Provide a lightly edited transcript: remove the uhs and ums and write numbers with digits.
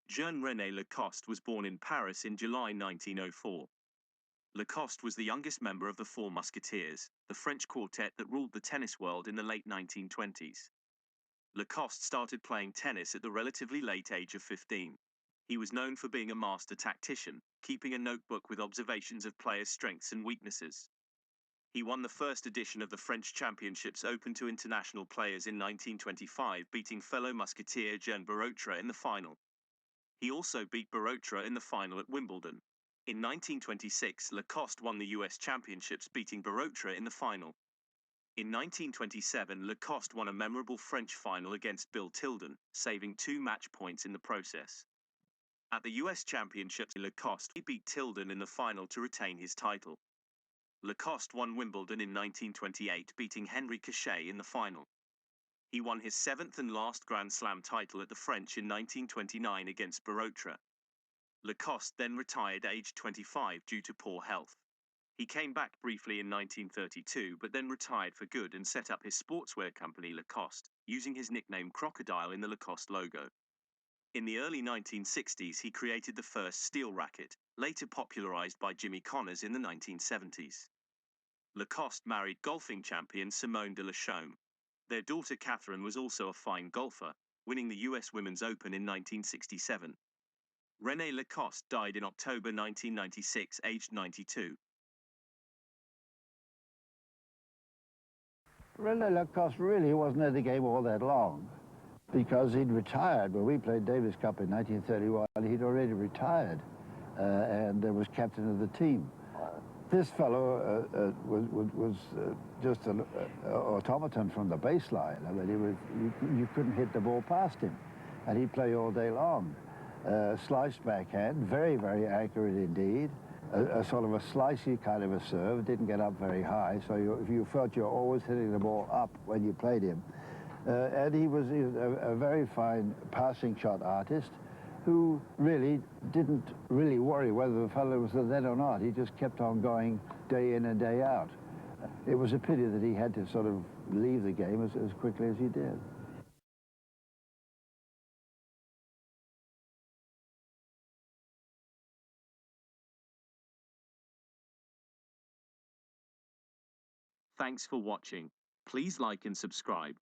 Jean Rene Lacoste was born in Paris in July 1904. Lacoste was the youngest member of the Four Musketeers, the French quartet that ruled the tennis world in the late 1920s. Lacoste started playing tennis at the relatively late age of 15. He was known for being a master tactician, keeping a notebook with observations of players' strengths and weaknesses. He won the first edition of the French Championships open to international players in 1925, beating fellow musketeer Jean Barotra in the final. He also beat Barotra in the final at Wimbledon. In 1926, Lacoste won the US Championships, beating Barotra in the final. In 1927, Lacoste won a memorable French final against Bill Tilden, saving 2 match points in the process. At the US Championships, Lacoste beat Tilden in the final to retain his title. Lacoste won Wimbledon in 1928, beating Henri Cachet in the final. He won his 7th and last Grand Slam title at the French in 1929 against Barotra. Lacoste then retired aged 25 due to poor health. He came back briefly in 1932 but then retired for good and set up his sportswear company Lacoste, using his nickname Crocodile in the Lacoste logo. In the early 1960s he created the first steel racket, later popularized by Jimmy Connors in the 1970s. Lacoste married golfing champion Simone de Lachaume. Their daughter Catherine was also a fine golfer, winning the US Women's Open in 1967. Rene Lacoste died in October 1996, aged 92. Rene Lacoste really wasn't at the game all that long because he'd retired. When we played Davis Cup in 1931, he'd already retired and was captain of the team. This fellow was just an automaton from the baseline. I mean, you couldn't hit the ball past him, and he'd play all day long. Sliced backhand, very, very accurate indeed. A sort of a slicey kind of a serve, didn't get up very high, so you felt you were always hitting the ball up when you played him. And he was a very fine passing shot artist who really didn't really worry whether the fellow was there or not. He just kept on going day in and day out. It was a pity that he had to sort of leave the game as quickly as he did. Thanks for watching. Please like and subscribe.